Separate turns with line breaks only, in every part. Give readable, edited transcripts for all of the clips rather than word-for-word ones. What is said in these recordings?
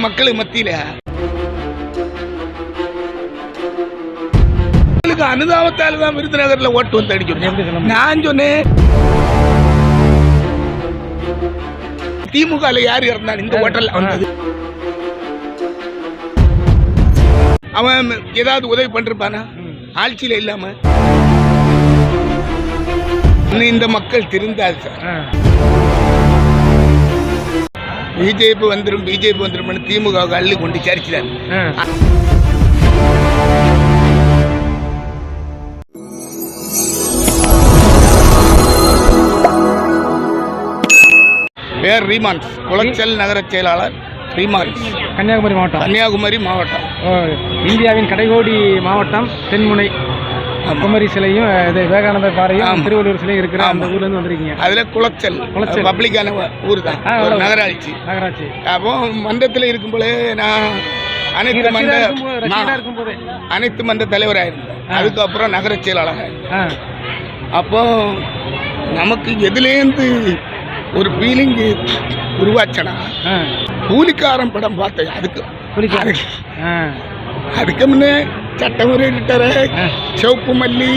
மக்களுக்கு மத்தியில அனுதாபத்தால தான் விருதுநகர்ல ஓட்டு வந்து அடிக்கணும். நான் சொன்னேன் திமுக யாரு இருந்தான் இந்த ஓட்டல் வந்தது, அவன் ஏதாவது உதவி பண்ணிருப்பானா ஆட்சியில இல்லாம? இந்த மக்கள் திருந்தாது சார். பிஜேபி வந்துடும் திமுக அள்ளி கொண்டு சரிச்சிட்டாரு. பேர் ரீமான்ஸ், குளச்சல் நகர செயலாளர் ரீமான்ஸ், கன்னியாகுமரி மாவட்டம்.
இந்தியாவின் கடைகோடி மாவட்டம், தென்முனை குமரி சிலையும் விவேகானந்தர் பாறையும் திருவள்ளூர் சிலையும் இருக்கிற அந்த ஊர்ல இருந்து வந்திருக்கீங்க.
அதுல குளச்சல் பப்ளிக்கான ஊர் தான், நகராட்சி. அப்போ மன்றத்தில் இருக்கும் போல நான் அனைத்து மன்ற தலைவராக இருந்தேன். அதுக்கப்புறம் நகர செயலாளராக இருந்தேன். அப்போ நமக்கு எதுலேருந்து ஒரு ஃபீலிங் உருவாச்சனா, கூலிக்காரன் படம் பார்த்தேன். அதுக்கு முன்னே சட்டமுறை ரிட்டர், சிவப்பு மல்லி,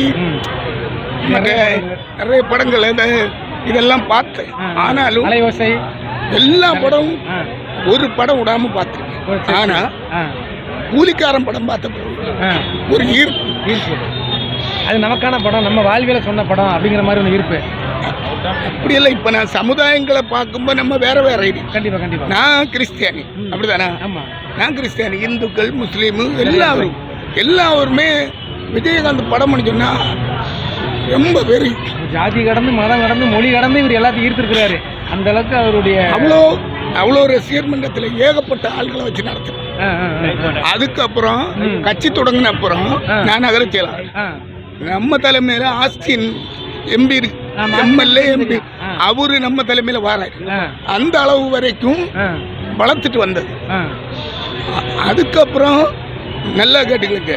நிறைய படங்கள் இதெல்லாம் பார்த்தேன். ஆனாலும் எல்லா படமும் ஒரு படம் விடாம பார்த்துருக்கேன். ஆனா கூலிக்காரன் படம் பார்த்த ஒரு ஈர்ப்பு,
அது நமக்கான படம், நம்ம வாழ்வியல சொன்ன படம் அப்படிங்கிற மாதிரி ஒரு ஈர்ப்பு.
அப்படி இல்லை. இப்ப நான் சமுதாயங்களை பார்க்கும்போது நம்ம வேற வேற.
கண்டிப்பா
நான் கிறிஸ்டியானி, அப்படிதானே? நான் கிறிஸ்டியானி, இந்துக்கள், முஸ்லீமு எல்லாருமே விஜயகாந்த் படம் சொன்னா ரொம்ப வெறி.
ஜாதி கடந்து மதம் கடந்து மொழி கடந்து இவர் எல்லாத்தையும் ஈர்த்திருக்கிறாரு. அந்த அளவுக்கு அவருடைய
அவ்வளோ ரசிகர் மன்றத்தில் ஏகப்பட்ட ஆள்களை வச்சு நடத்துறேன். அதுக்கப்புறம் கட்சி தொடங்கின அப்புறம் நான் நகர செயலாளர். நம்ம தலைமையில ஆஸ்டின் எம்பி இருக்கு, எம்எல்ஏ எம்பி, அவரு நம்ம தலைமையில வாராரு. அந்த அளவு வரைக்கும் வளர்த்துட்டு வந்தது. அதுக்கப்புறம் நல்லா கேட்டுக்கலுங்க,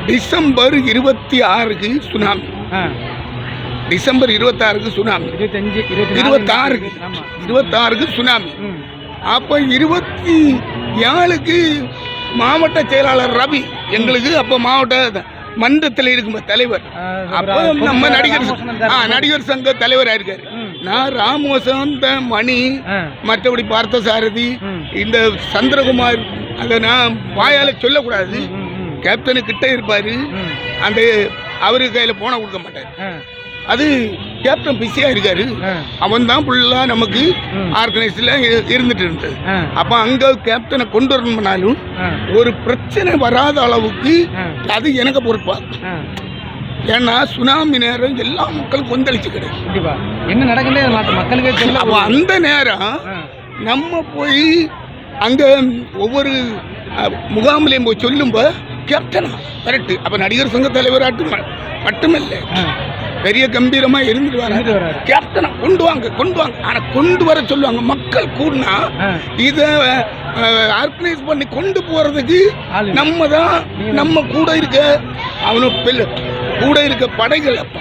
டிசம்பர் 26க்கு சுனாமி, டிசம்பர் 26க்கு சுனாமி, 26க்கு சுனாமி. அப்போ 27க்கு மாவட்ட செயலாளர் ரவி எங்களுக்கு அப்போ மாவட்ட மன்றத்தில் இருக்கும் தலைவர். அப்போ நம்ம நடிகர் சங்க தலைவராக இருக்காரு. நான் ராமோசந்த மணி, மற்றபடி பார்த்த சாரதி, இந்த சந்திரகுமார், அதை நான் வாயால சொல்லக்கூடாது. கேப்டனு கிட்ட இருப்பாரு, அந்த அவரு கையில போன கொடுக்க மாட்டாரு. அது கேப்டன் பிஸியா இருக்காரு. அவன் தான் ஃபுல்லா நமக்கு ஆர்கனைஸ்ல இருந்துட்டு இருந்தது. அப்ப அங்க கேப்டனை கொண்டு வரணும்னாலும் ஒரு பிரச்சனை வராத அளவுக்கு அது எனக்கு பொறுப்பா. ஏன்னா சுனாமி நேரம் எல்லா மக்களும் கொந்தளிச்சு கிடையாது,
என்ன நடக்குது மக்களுக்கு.
அந்த நேரம் நம்ம போய் அங்க ஒவ்வொரு முகாமிலையும் போய் சொல்லும்போ கேப்டனா கரெக்ட். அப்ப நடிகர் சங்க தலைவராட்டு மட்டுமில்லை, பெரிய கம்பீரமா இருந்துட்டு வர கேப்டனை கொண்டு வாங்க. ஆனா கொண்டு வர சொல்லுவாங்க. மக்கள் கூடனா இத ஆர்கனைஸ் பண்ணி கொண்டு போறதுக்கு நம்ம தான், நம்ம கூட இருக்க அவனு கூட இருக்க படைகள். அப்ப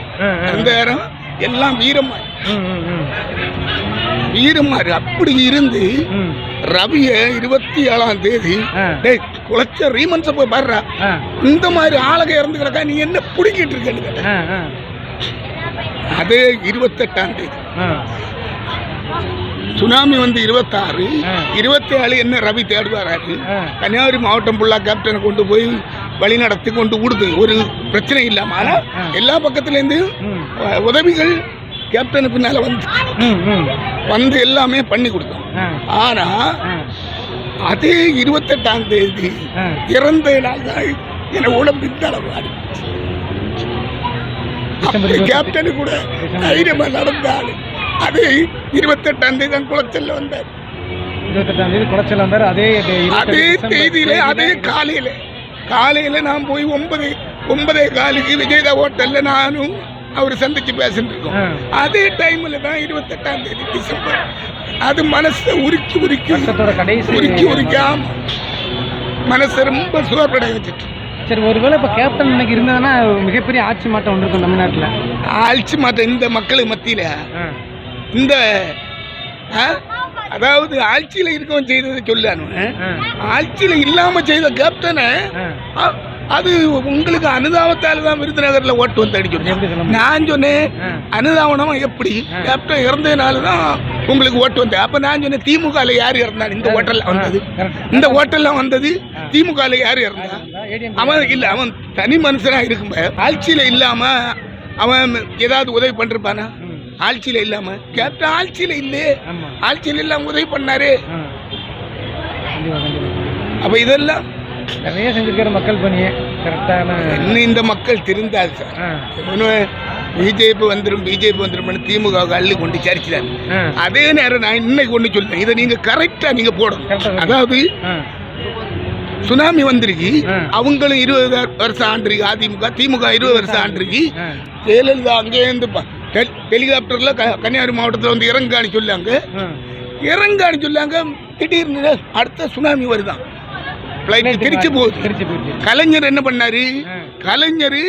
அந்த நேரம் எல்லாம் வீரமாறு அப்படி இருந்து ரவிய 27ஆம் தேதி குளச்ச ரீமன்ஸ போய் பாடுறா, இந்த மாதிரி ஆளுக இறந்து கிடக்கா, நீ என்ன பிடிக்கிட்டு இருக்கேன்னு கேட்ட. அதே 28ஆம் தேதி சுனாமி வந்து 26, 27 என்ன ரவி தேடுவாராரு. கன்னியாகுமரி மாவட்டம் ஃபுல்லா கேப்டனை கொண்டு போய் வழி நடத்தி கொண்டு விடுது, ஒரு பிரச்சனை இல்லாம. ஆனா எல்லா பக்கத்துல இருந்து உதவிகள் கேப்டனு பின்னால வந்து எல்லாமே பண்ணி கொடுத்தோம். ஆனா அதே 28ஆம் தேதி இறந்த நாள் தான் என உடம்பு இந்த அளவு ஆடிச்சு. கேப்டனு கூட தைரியமா நடந்தாள். அது 28ஆம் தேதி தான் குளச்சல்ல வந்தார்.
28ஆம் தேதி குளச்சல் வந்தார். அதே தேதியில அதே காலையில நான் போய் 9:15 விஜயதா ஹோட்டல்ல நானும் அவர் சந்திச்சு பேசிட்டு இருக்கோம். அதே டைம்ல தான் 28ஆம் தேதி டிசம்பர். அது மனசை உருக்காம மனசை ரொம்ப சோர்வடைய வச்சுட்டு. சரி, ஒருவேளை இப்போ கேப்டன் இன்னைக்கு இருந்ததுன்னா மிகப்பெரிய ஆட்சி மாற்றம் வந்திருக்கும் தமிழ்நாட்டில்.
ஆட்சி மாற்றம் இந்த மக்களுக்கு மத்தியில இந்த அதாவது ஆட்சியில இருக்கவன் செய்ததை சொல்லானு ஆட்சியில இல்லாம செய்த கேப்டனை அது உங்களுக்கு அனுதாபத்தால தான் விருதுநகர்ல ஓட்டு வந்து அடிச்சு. நான் சொன்னேன் அனுதாபனமா எப்படி கேப்டன் இறந்ததுனால தான் உங்களுக்கு ஓட்டு வந்தேன். அப்ப நான் சொன்னேன் திமுகல யார் இறந்தான்? இந்த ஹோட்டல்ல வந்தது, இந்த ஹோட்டல்ல வந்தது திமுகல யார் இறந்தான்? அவன் இல்ல, அவன் தனி மனுஷனா இருக்கும்போது ஆட்சியில இல்லாம அவன் ஏதாவது உதவி பண்ணிருப்பானா? ஆட்சியில இல்லாம கேப்டன் ஆட்சியில இல்லையே, ஆட்சியில இல்லாம உதவி பண்ணாரு. அப்ப இதெல்லாம்
நிறைய செஞ்சிருக்கிற மக்கள் பணியே கரெக்டான.
இன்னும் இந்த மக்கள் திருந்தாது சார். பிஜேபி வந்துடும் திமுக அள்ளி கொண்டு சரிச்சிடாரு. அதே நேரம் நான் இன்னைக்கு ஒண்ணு சொல்றேன், இதை நீங்க கரெக்டா நீங்க போடணும். அதாவது சுனாமி வந்திருக்கு, அவங்களும் 20 வருஷம் ஆண்டிருக்கு அதிமுக, திமுக 20 வருஷம் ஆண்டிருக்கு. ஜெயலலிதா அங்கே இருந்து ஹெலிகாப்டர்ல கன்னியாகுமரி மாவட்டத்தில் வந்து இறங்காணி சொல்லாங்க. திடீர்னு அடுத்த சுனாமி வருதான், திருச்சி போகுது. கலைஞர் என்ன பண்ணாரு? கலைஞர்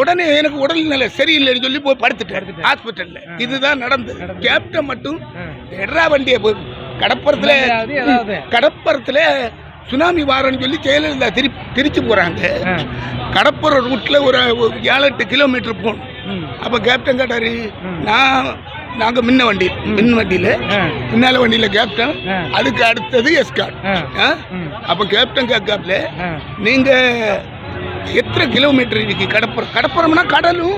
உடனே எனக்கு உடல் நிலை சரியில்லைன்னு சொல்லி போய் படுத்துட்டாரு ஹாஸ்பிட்டல்ல. இதுதான் நடந்தது. கேப்டன் மட்டும் எட்ரா வண்டியை போய் கடப்பரத்துல சுனாமி வாரன்னு சொல்லி ஜெயலலிதா திருச்சி போறாங்க. கடப்புற ரூட்ல ஒரு 7-8 கிலோமீட்டர் போகணும். அப்ப கேப்டன் கேட்டாரு, நாங்க மின் வண்டியில பின்னால வண்டியில கேப்டன், அதுக்கு அடுத்தது எஸ்கார்ட். அப்ப கேப்டன் கேட்காப்ல, நீங்க எத்தனை கிலோமீட்டர் இருக்கு கடப்புறம்னா கடலும்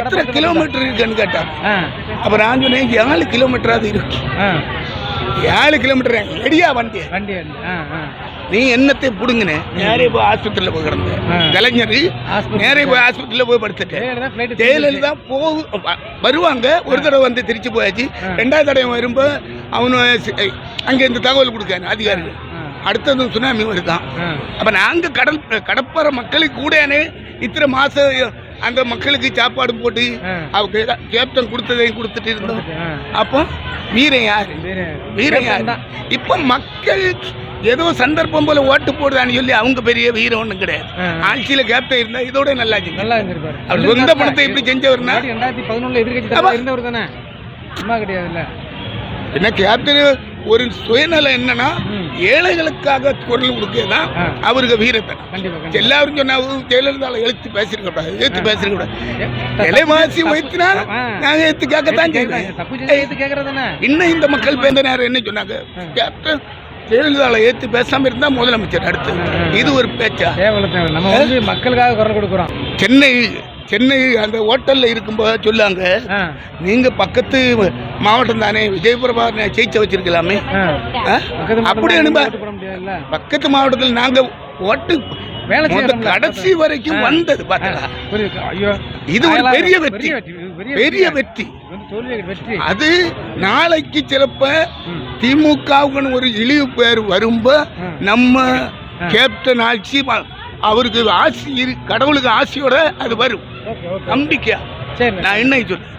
எத்தனை கிலோமீட்டர் இருக்குன்னு கேட்டாங்க. அப்ப நான் சொன்னேன் 7 கிலோமீட்டராது இருக்கு. 7 கிலோமீட்டர் ரெடியா வண்டி நீ என்னத்தை புடுங்கின? நேரே போய் ஆஸ்பத்திரியில போய் கிடந்த கலைஞர், நேரே போய் ஆஸ்பத்திரியில போய் படுத்துட்டேன். ஜெயலலிதா வருவாங்க. ஒரு தடவை வந்து திருச்சி போயாச்சு. 2வது தடவை வரும்போது அவனு அங்க இந்த தகவல் கொடுக்காரு அதிகாரிகள். அடுத்ததும் சுனாமி வருதான். அப்ப நாங்க கடற்பர மக்களுக்கு கூட இத்தனை மாசம் அந்த மக்களுக்கு சாப்பாடு போட்டு அவங்க கேப்டன் கொடுத்ததையும் கொடுத்துட்டு இருந்தோம். அப்போ வீரன் யாரு? இப்ப மக்கள் ஏதோ சந்தர்ப்பம் போல ஓட்டு போடுதான்னு சொல்லி அவங்க பெரிய வீரம் ஒண்ணும் கிடையாது. ஆட்சியில கேப்டன் இருந்தா இதோட நல்லா இருந்திருப்பாரு. அவர் சொந்த பணத்தை எப்படி செஞ்சவர்னா
2011 எதிர்கட்சி இருந்தவர் தானே, சும்மா கிடையாதுல்ல.
என்ன கேப்டன் ஒரு சுயநலம் என்னன்னா ஏழைகளுக்காக குரல் கொடுக்கதான் அவருக்கு வீரத்தை. எல்லாரும் சொன்னா ஜெயலலிதாவை எழுத்து பேசிருக்க கூடாது, ஏத்து பேசிருக்க கூடாது. விலைவாசி வைத்தினா நாங்க ஏத்து கேட்கத்தான் செய்யறோம். இன்னும் இந்த மக்கள் பேந்த நேரம் என்ன சொன்னாங்க, கேப்டன் ஜெயலலிதாவை ஏத்து பேசாம இருந்தா முதலமைச்சர் அடுத்து. இது ஒரு பேச்சா?
மக்களுக்காக குரல் கொடுக்குறோம்.
சென்னை அந்த ஹோட்டல்ல இருக்கும்போது சொல்லாங்க, நீங்க பக்கத்து மாவட்டம் தானே, விஜயபிரபாகரனை ஜெயிச்ச வச்சிருக்கலாமே. அப்படி பக்கத்து மாவட்டத்தில் நாங்க ஓட்டு கடைசி வரைக்கும் வந்தது பார்த்தா இது ஒரு பெரிய வெற்றி. அது நாளைக்கு சிலப்ப திமுகவுக்கு ஒரு இழிவு பேர் வரும்போ நம்ம கேப்டன் ஆட்சி அவருக்கு ஆசி, கடவுளுக்கு ஆசையோட அது வரும் நம்பிக்கையா. நான் என்ன சொல்றேன்.